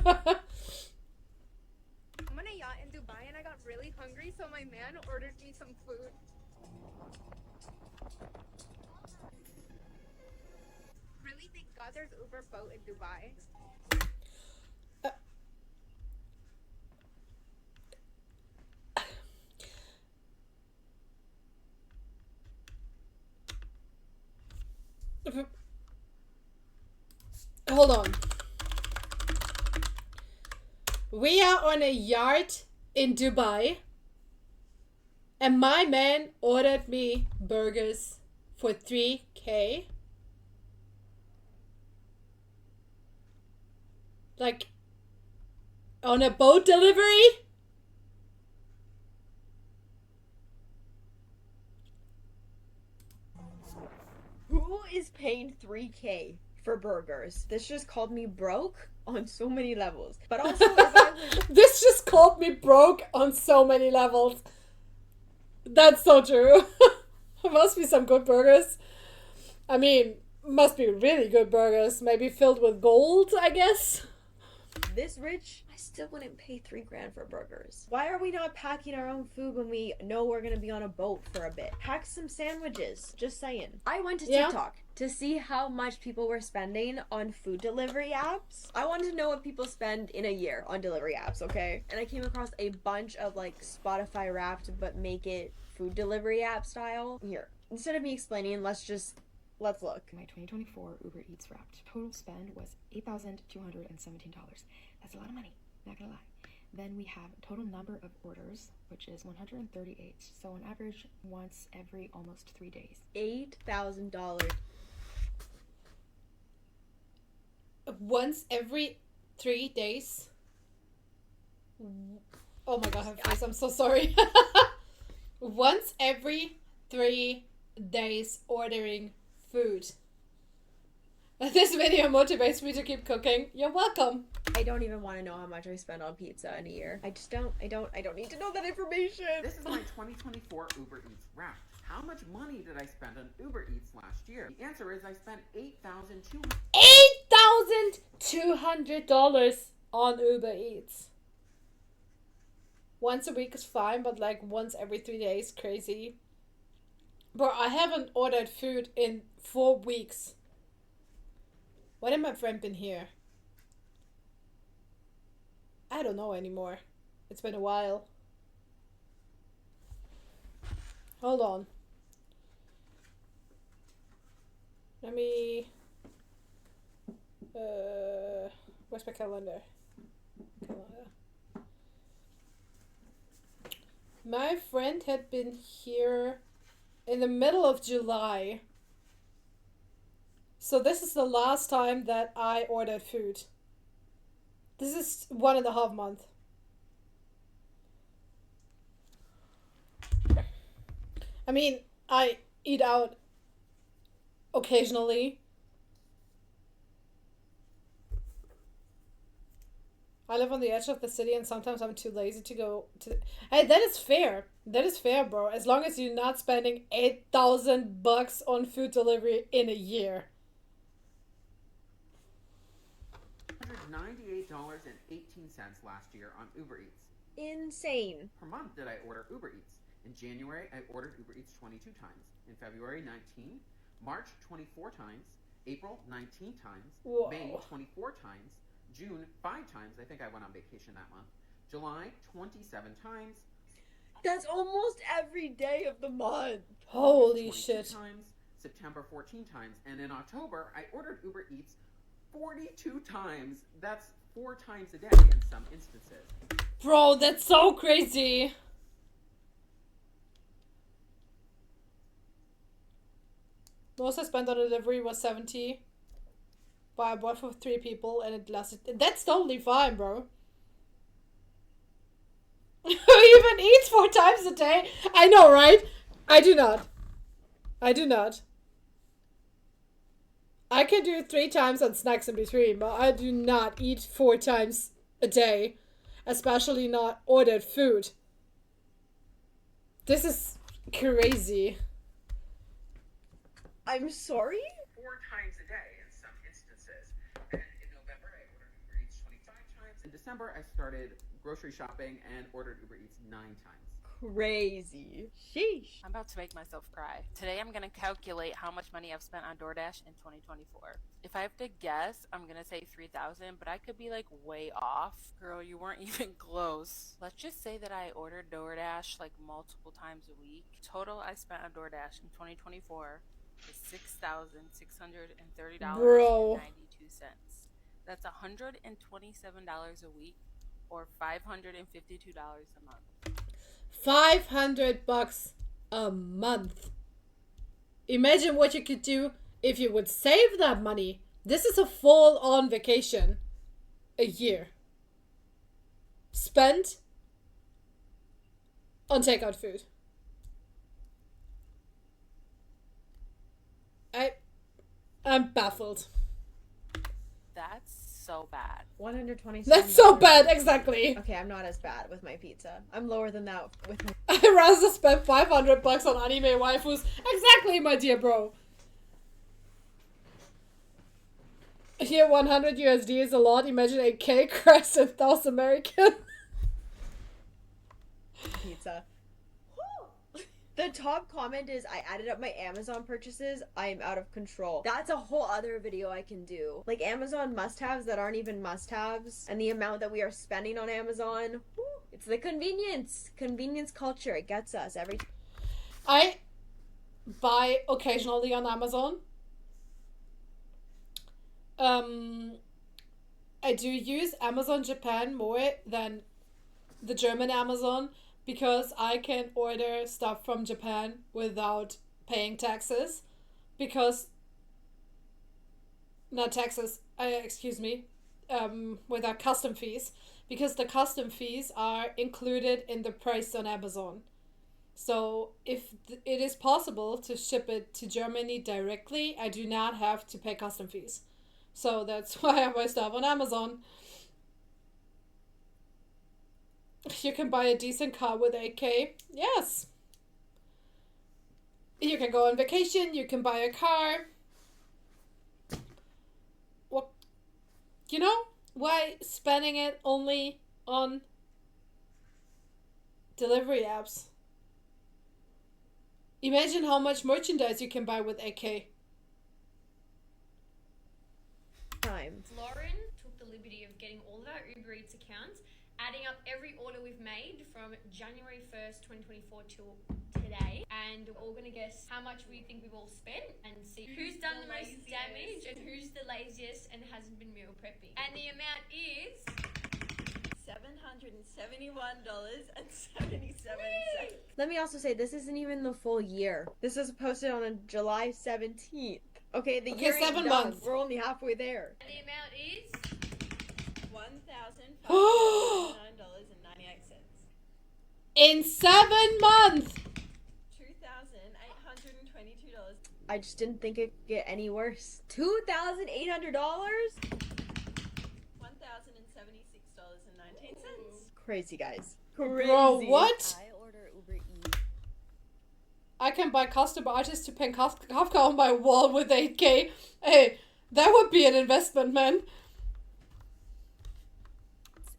on a yacht in Dubai and I got really hungry, so my man ordered me some food. Really thank God there's Uber boat in Dubai. Hold on. We are on a yacht in Dubai, and my man ordered me burgers for 3K. Like, on a boat delivery? Who is paying 3K for burgers? This just called me broke on so many levels. But also, if I was... This just called me broke on so many levels. That's so true. There must be some good burgers. I mean, must be really good burgers. Maybe filled with gold, I guess. This rich, I still wouldn't pay $3,000 for burgers. Why are we not packing our own food when we know we're gonna be on a boat for a bit? Pack some sandwiches. Just saying. I went to TikTok to see how much people were spending on food delivery apps. I wanted to know what people spend in a year on delivery apps, okay? And I came across a bunch of like Spotify Wrapped, but make it food delivery app style. Here, instead of me explaining, let's look. My 2024 Uber Eats Wrapped total spend was $8,217. That's a lot of money, not gonna lie. Then we have total number of orders, which is 138. So on average, once every almost 3 days. $8,000. Once every 3 days? Oh my god, I have a face. I'm so sorry. Once every 3 days ordering food. This video motivates me to keep cooking. You're welcome. I don't even want to know how much I spend on pizza in a year. I don't need to know that information. This is my 2024 Uber Eats Wrapped. How much money did I spend on Uber Eats last year? The answer is I spent $8,200 on Uber Eats. Once a week is fine, but like once every 3 days, crazy. Bro, I haven't ordered food in 4 weeks. When have my friend been here? I don't know anymore. It's been a while. Hold on. Let me... where's my calendar? My friend had been here in the middle of July. So this is the last time that I ordered food. This is 1.5 months. I mean, I eat out occasionally. I live on the edge of the city and sometimes I'm too lazy to go to... Hey, that is fair. That is fair, bro. As long as you're not spending $8,000 on food delivery in a year. $198.18 last year on Uber Eats. Insane. Per month did I order Uber Eats. In January, I ordered Uber Eats 22 times. In February, 19. March, 24 times. April, 19 times. Whoa. May, 24 times. June, 5 times. I think I went on vacation that month. July, 27 times. That's almost every day of the month. Holy shit. Times. September, 14 times. And in October, I ordered Uber Eats 42 times. That's 4 times a day in some instances. Bro, that's so crazy. Most I spent on delivery was 70. But I bought for 3 people and it lasted. That's totally fine, bro. Who even eats 4 times a day? I know, right? I do not. I do not. I can do 3 times and snacks in between, but I do not eat 4 times a day, especially not ordered food. This is crazy. I'm sorry? 4 times a day in some instances. And in November, I ordered Uber Eats 25 times. In December, I started grocery shopping and ordered Uber Eats 9 times. Crazy. Sheesh. I'm about to make myself cry. Today I'm going to calculate how much money I've spent on DoorDash in 2024. If I have to guess, I'm going to say 3,000, but I could be like way off. Girl, you weren't even close. Let's just say that I ordered DoorDash like multiple times a week. Total I spent on DoorDash in 2024 is $6,630.92. Bro. That's $127 a week or $552 a month. $500 a month. Imagine what you could do if you would save that money. This is a full-on vacation a year spent on takeout food. I'm baffled. That's so bad. $127. That's so bad, exactly. Okay, I'm not as bad with my pizza. I'm lower than that with my... I'd rather spend $500 on anime waifus. Exactly, my dear bro. Here, 100 USD is a lot. Imagine a K crest in South American. Pizza. The top comment is, I added up my Amazon purchases. I am out of control. That's a whole other video I can do. Like Amazon must-haves that aren't even must-haves. And the amount that we are spending on Amazon. Whew, it's the convenience. Convenience culture. It gets us every time. I buy occasionally on Amazon. I do use Amazon Japan more than the German Amazon, because I can order stuff from Japan without paying taxes, because not taxes, excuse me, without custom fees, because the custom fees are included in the price on Amazon. So if it is possible to ship it to Germany directly, I do not have to pay custom fees. So that's why I buy stuff on Amazon. You can buy a decent car with 8K. Yes. You can go on vacation. You can buy a car. What? You know? Why spending it only on delivery apps? Imagine how much merchandise you can buy with 8K. Time. Lauren took the liberty of getting all of our Uber Eats accounts, adding up every order we've made from January 1st, 2024 till today, and we're all gonna guess how much we think we've all spent and see who's done the most damage and who's the laziest and hasn't been meal prepping. And the amount is $771.77. Let me also say, this isn't even the full year. This was posted on July 17th. Okay, the year ain't 7 done. months. We're only halfway there. And the amount is $1,509.98. In 7 months! $2,822. I just didn't think it could get any worse. $2,800? $1,076.19. Crazy, guys. Bro, Crazy. what? I order Uber Eats. I can buy custom artists to paint Kafka on my wall with 8K. Hey, that would be an investment, man.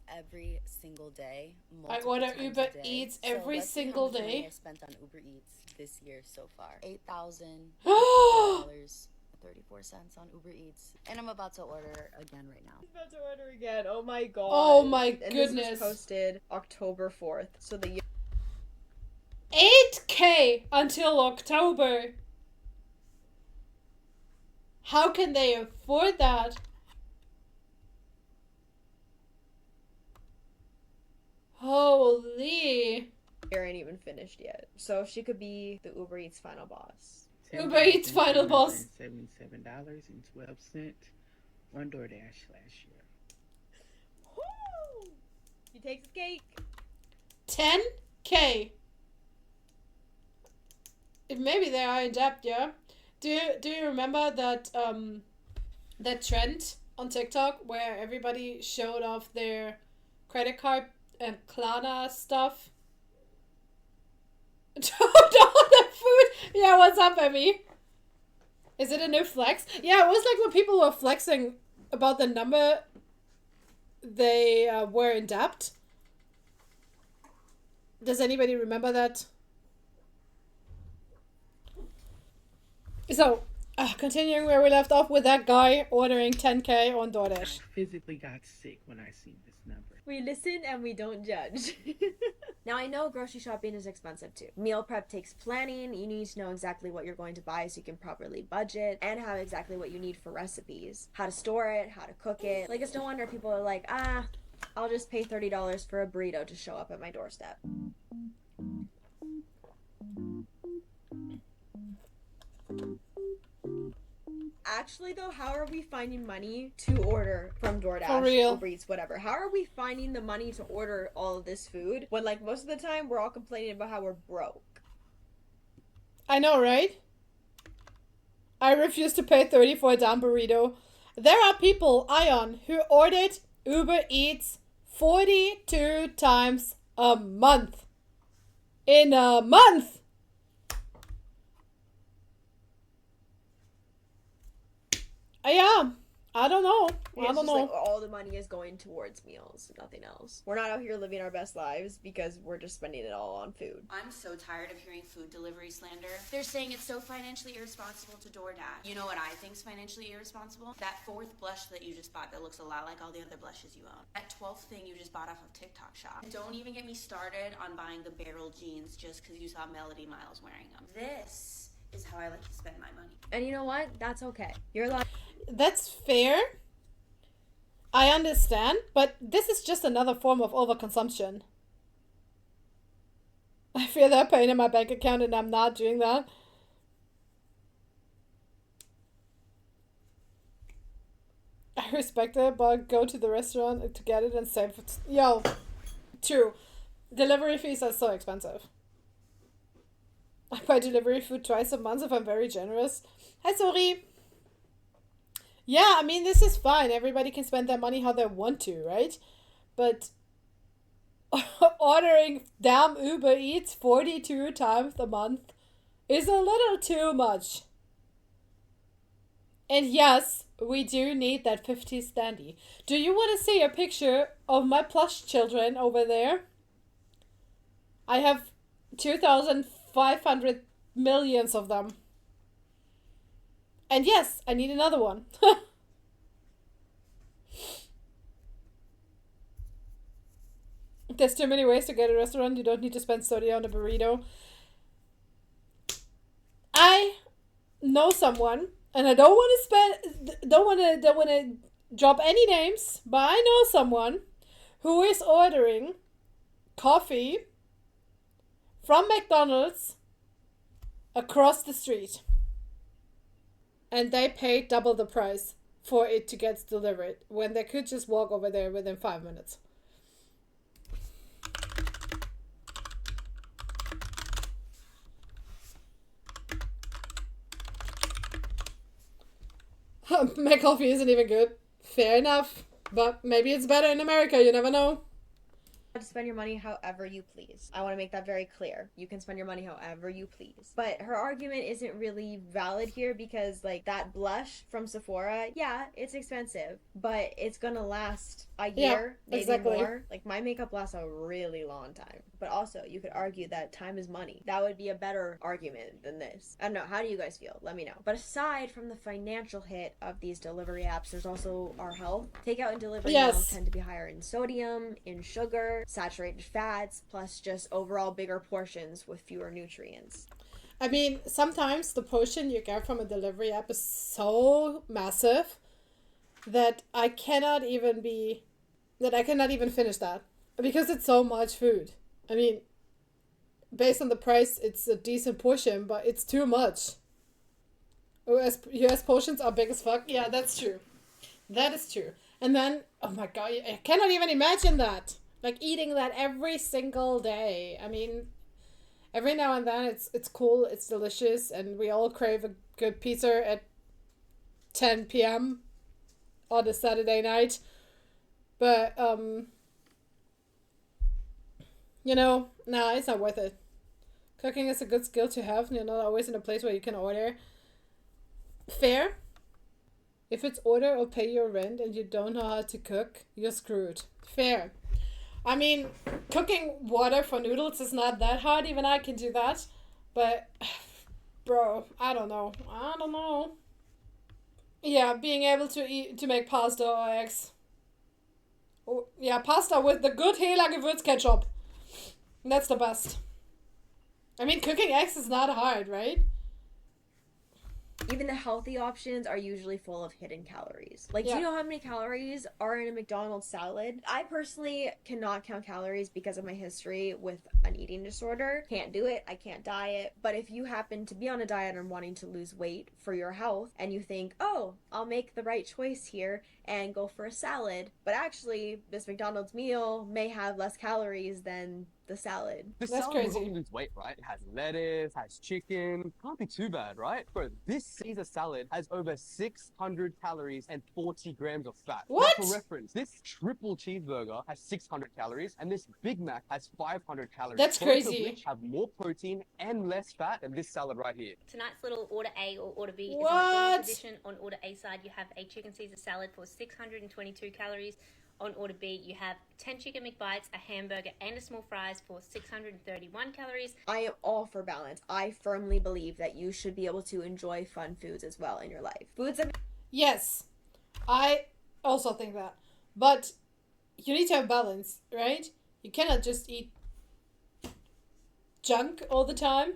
Every single day. I order multiple Uber times a day. Eats So every let's see how single much money day. I spent on Uber Eats this year so far. $8,034 on Uber Eats, and I'm about to order again right now. I'm about to order again. Oh my god. Oh my And this goodness. was posted October 4th. So the 8K until October. How can they afford that? Holy. year ain't even finished yet. So she could be the Uber Eats final boss. Uber Eats final boss. $77.12 on DoorDash last year. Woo! He takes the cake. 10K. Maybe they are in debt, yeah? Do you remember that that trend on TikTok where everybody showed off their credit card and Klarna stuff? Don't order food. Yeah, what's up, Emmy? Is it a new flex? Yeah, it was like when people were flexing about the number they were in debt. Does anybody remember that? So, continuing where we left off with that guy ordering 10K on DoorDash. I physically got sick when I seen this number. We listen and we don't judge. Now, I know grocery shopping is expensive too. Meal prep takes planning. You need to know exactly what you're going to buy so you can properly budget and have exactly what you need for recipes. How to store it, how to cook it. Like, it's no wonder people are like, I'll just pay $30 for a burrito to show up at my doorstep. Actually, though, how are we finding money to order from DoorDash, For real. Uber Eats, whatever? How are we finding the money to order all of this food when, like, most of the time we're all complaining about how we're broke? I know, right? I refuse to pay 30 for a damn burrito. There are people, Ion, who ordered Uber Eats 42 times a month. In a month! Yeah, I don't know. I don't know. Like all the money is going towards meals, nothing else. We're not out here living our best lives because we're just spending it all on food. I'm so tired of hearing food delivery slander. They're saying it's so financially irresponsible to DoorDash. You know what I think's financially irresponsible? That 4th blush that you just bought that looks a lot like all the other blushes you own. That 12th thing you just bought off of TikTok Shop. Don't even get me started on buying the barrel jeans just because you saw Melody Miles wearing them. This is how I like to spend my money. And you know what? That's okay. You're allowed. That's fair. I understand, but this is just another form of overconsumption. I feel that pain in my bank account and I'm not doing that. I respect it, but go to the restaurant to get it and save it. Yo, true. Delivery fees are so expensive. I buy delivery food twice a month if I'm very generous. Hi, sorry. Yeah, I mean, this is fine. Everybody can spend their money how they want to, right? But ordering damn Uber Eats 42 times a month is a little too much. And yes, we do need that 50 standee. Do you want to see a picture of my plush children over there? I have 2,500 millions of them. And yes, I need another one. There's too many ways to get a restaurant. You don't need to spend 30 on a burrito. I know someone, and I don't want to drop any names, but I know someone who is ordering coffee from McDonald's across the street. And they paid double the price for it to get delivered when they could just walk over there within 5 minutes. My coffee isn't even good. Fair enough. But maybe it's better in America, you never know. To spend your money however you please. I want to make that very clear. You can spend your money however you please. But her argument isn't really valid here because, like, that blush from Sephora, yeah, it's expensive, but it's gonna last a year, maybe more. Like, my makeup lasts a really long time. But also, you could argue that time is money. That would be a better argument than this. I don't know. How do you guys feel? Let me know. But aside from the financial hit of these delivery apps, there's also our health. Takeout and delivery meals tend to be higher in sodium, in sugar, saturated fats, plus just overall bigger portions with fewer nutrients. I mean, sometimes the portion you get from a delivery app is so massive that I cannot even finish that because it's so much food. I mean, based on the price, it's a decent portion, but it's too much. US portions are big as fuck. Yeah, that's true. That is true. And then, oh my god, I cannot even imagine that. Like, eating that every single day. I mean, every now and then it's cool, it's delicious, and we all crave a good pizza at 10 p.m. on a Saturday night. But, you know, nah, it's not worth it. Cooking is a good skill to have. You're not always in a place where you can order. Fair. If it's order or pay your rent and you don't know how to cook, you're screwed. Fair. I mean, cooking water for noodles is not that hard. Even I can do that. But, bro, I don't know. Yeah, being able to make pasta or eggs. Oh, yeah, pasta with the good Hela Gewürzketchup. That's the best. I mean, cooking eggs is not hard, right? Even the healthy options are usually full of hidden calories. Like, do you know how many calories are in a McDonald's salad? I personally cannot count calories because of my history with an eating disorder. Can't do it. I can't diet. But if you happen to be on a diet and wanting to lose weight for your health, and you think, oh, I'll make the right choice here and go for a salad, but actually, this McDonald's meal may have less calories than the salad. The That's salad crazy. will lose weight, right? It has lettuce, has chicken. Can't be too bad, right? Bro, this Caesar salad has over 600 calories and 40 grams of fat. What? Now, for reference, this triple cheeseburger has 600 calories and this Big Mac has 500 calories. That's both crazy. of which have more protein and less fat than this salad right here. Tonight's little order A or order B is a What? McDonald's edition. On order A side, you have a chicken Caesar salad for 622 calories. On order B, you have 10 chicken McBites, a hamburger, and a small fries for 631 calories. I am all for balance. I firmly believe that you should be able to enjoy fun foods as well in your life. Foods that... Yes, I also think that. But you need to have balance, right? You cannot just eat junk all the time.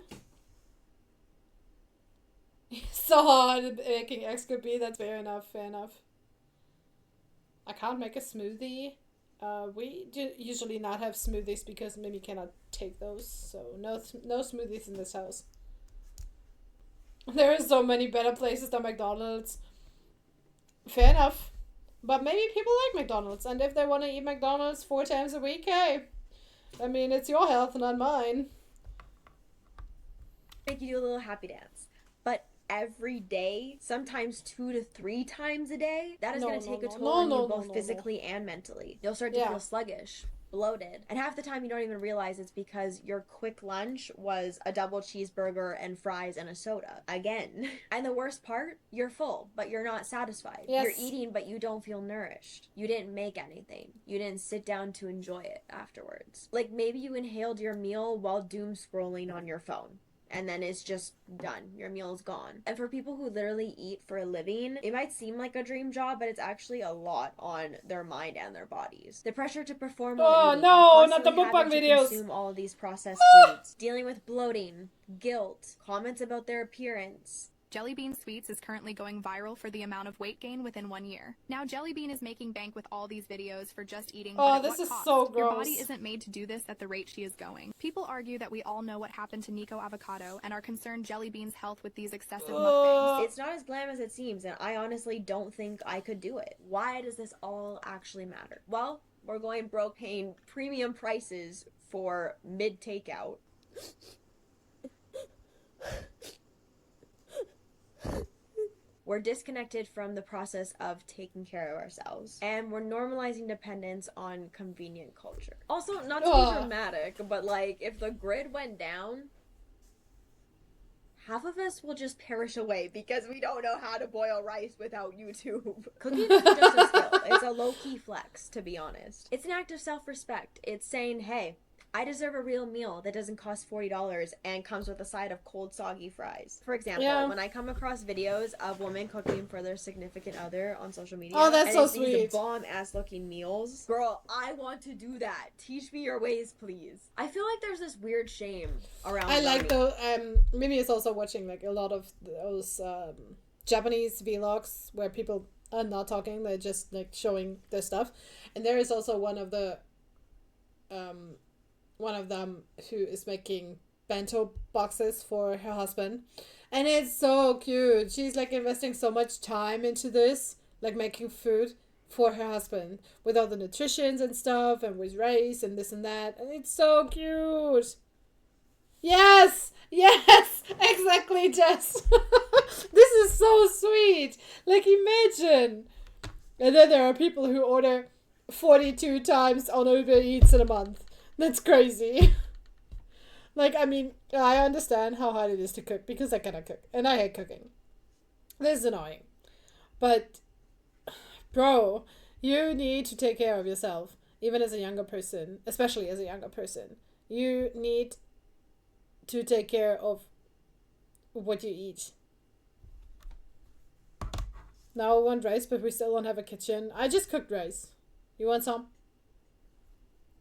So hard making eggs could be. That's fair enough. I can't make a smoothie. We do usually not have smoothies because Mimi cannot take those. So no smoothies in this house. There are so many better places than McDonald's. Fair enough. But maybe people like McDonald's. And if they want to eat McDonald's 4 times a week, hey. I mean, it's your health, not mine. Make you do a little happy dance. But every day, sometimes 2 to 3 times a day, that is going to take a toll on you both physically and mentally. You'll start to feel sluggish, bloated, and half the time you don't even realize it's because your quick lunch was a double cheeseburger and fries and a soda again. And the worst part, you're full but you're not satisfied. You're eating but you don't feel nourished. You didn't make anything. You didn't sit down to enjoy it afterwards. Like, maybe you inhaled your meal while doom scrolling on your phone. And then it's just done. Your meal is gone. And for people who literally eat for a living, it might seem like a dream job, but it's actually a lot on their mind and their bodies. The pressure to perform while eating, not the constantly mukbang having to videos. consume all of these processed foods, dealing with bloating, guilt, comments about their appearance. Jelly Bean Sweets is currently going viral for the amount of weight gain within 1 year. Now Jelly Bean is making bank with all these videos for just eating. Oh, but at this what is cost? so Your gross. body isn't made to do this at the rate she is going. People argue that we all know what happened to Nico Avocado and are concerned Jelly Bean's health with these excessive mukbangs. It's not as glam as it seems, and I honestly don't think I could do it. Why does this all actually matter? Well, we're going broke paying premium prices for mid-takeout. We're disconnected from the process of taking care of ourselves. And we're normalizing dependence on convenient culture. Also, not to be dramatic, but like, if the grid went down, half of us will just perish away because we don't know how to boil rice without YouTube. Cooking isn't just a skill. It's a low-key flex, to be honest. It's an act of self-respect. It's saying, hey, I deserve a real meal that doesn't cost $40 and comes with a side of cold, soggy fries. For example, when I come across videos of women cooking for their significant other on social media, that's so sweet. These bomb-ass looking meals, girl, I want to do that. Teach me your ways, please. I feel like there's this weird shame around. I like the Mimi is also watching like a lot of those Japanese vlogs where people are not talking, they're just like showing their stuff. And there is also one of them who is making bento boxes for her husband, and it's so cute. She's like investing so much time into this, like making food for her husband with all the nutritions and stuff, and with rice and this and that, and it's so cute. Yes, exactly, Jess. This is so sweet. Like, imagine. And then there are people who order 42 times on Uber Eats in a month. That's crazy. Like, I mean, I understand how hard it is to cook because I cannot cook. And I hate cooking. This is annoying. But, bro, you need to take care of yourself. Even as a younger person. Especially as a younger person. You need to take care of what you eat. Now I want rice, but we still don't have a kitchen. I just cooked rice. You want some?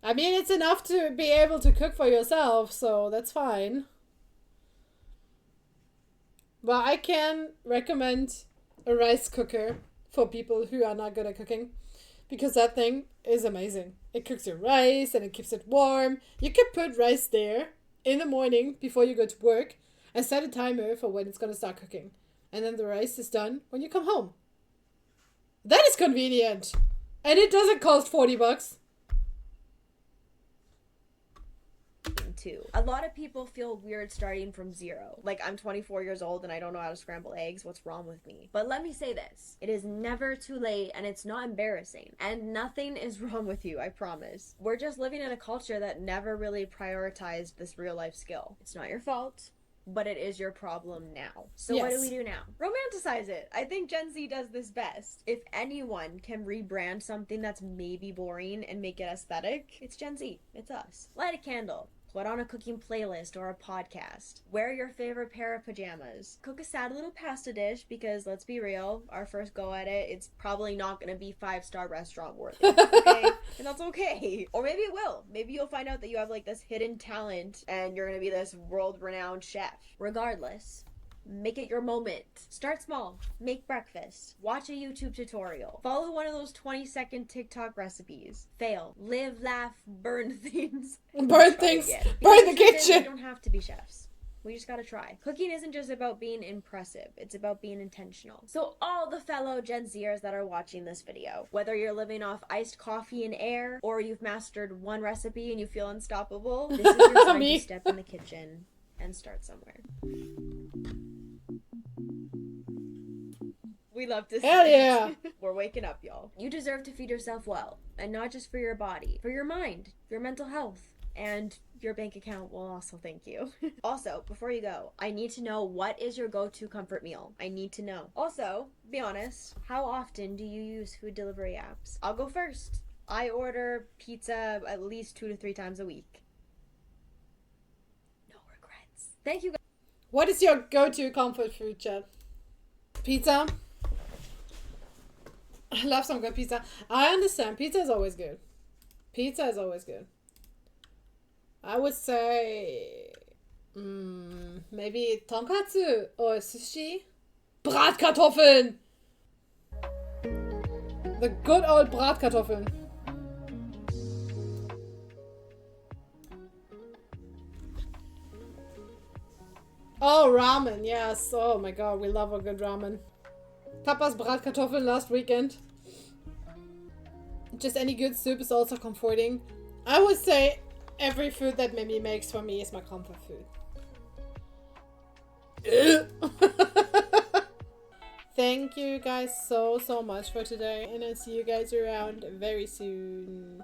I mean, it's enough to be able to cook for yourself, so that's fine. But I can recommend a rice cooker for people who are not good at cooking. Because that thing is amazing. It cooks your rice and it keeps it warm. You can put rice there in the morning before you go to work and set a timer for when it's going to start cooking. And then the rice is done when you come home. That is convenient. And it doesn't cost $40. Too. A lot of people feel weird starting from zero. Like, I'm 24 years old and I don't know how to scramble eggs. What's wrong with me? But let me say this. It is never too late and it's not embarrassing. And nothing is wrong with you, I promise. We're just living in a culture that never really prioritized this real life skill. It's not your fault, but it is your problem now. So what do we do now? Romanticize it. I think Gen Z does this best. If anyone can rebrand something that's maybe boring and make it aesthetic, it's Gen Z. It's us. Light a candle. Put on a cooking playlist or a podcast. Wear your favorite pair of pajamas. Cook a sad little pasta dish because, let's be real, our first go at it, it's probably not going to be 5-star restaurant worthy. Okay? And that's okay. Or maybe it will. Maybe you'll find out that you have like this hidden talent and you're going to be this world-renowned chef. Regardless, make it your moment. Start small. Make breakfast. Watch a YouTube tutorial. Follow one of those 20-second TikTok recipes. Fail. Live, laugh, burn things. Burn things. Burn the kitchen. We don't have to be chefs. We just gotta try. Cooking isn't just about being impressive. It's about being intentional. So all the fellow Gen Zers that are watching this video, whether you're living off iced coffee and air, or you've mastered one recipe and you feel unstoppable, this is your time to step in the kitchen and start somewhere. We love to see Hell yeah. We're waking up, y'all. You deserve to feed yourself well. And not just for your body. For your mind. Your mental health. And your bank account will also thank you. Also, before you go, I need to know what is your go-to comfort meal. I need to know. Also, be honest, how often do you use food delivery apps? I'll go first. I order pizza at least 2 to 3 times a week. No regrets. Thank you guys. What is your go-to comfort food, Chad? Pizza? I love some good pizza. I understand. Pizza is always good. Pizza is always good. I would say maybe tonkatsu or sushi. Bratkartoffeln! The good old Bratkartoffeln. Oh, ramen, yes. Oh my god, we love a good ramen. Papa's Bratkartoffeln last weekend. Just any good soup is also comforting. I would say every food that Mimi makes for me is my comfort food. Thank you guys so much for today, and I'll see you guys around very soon.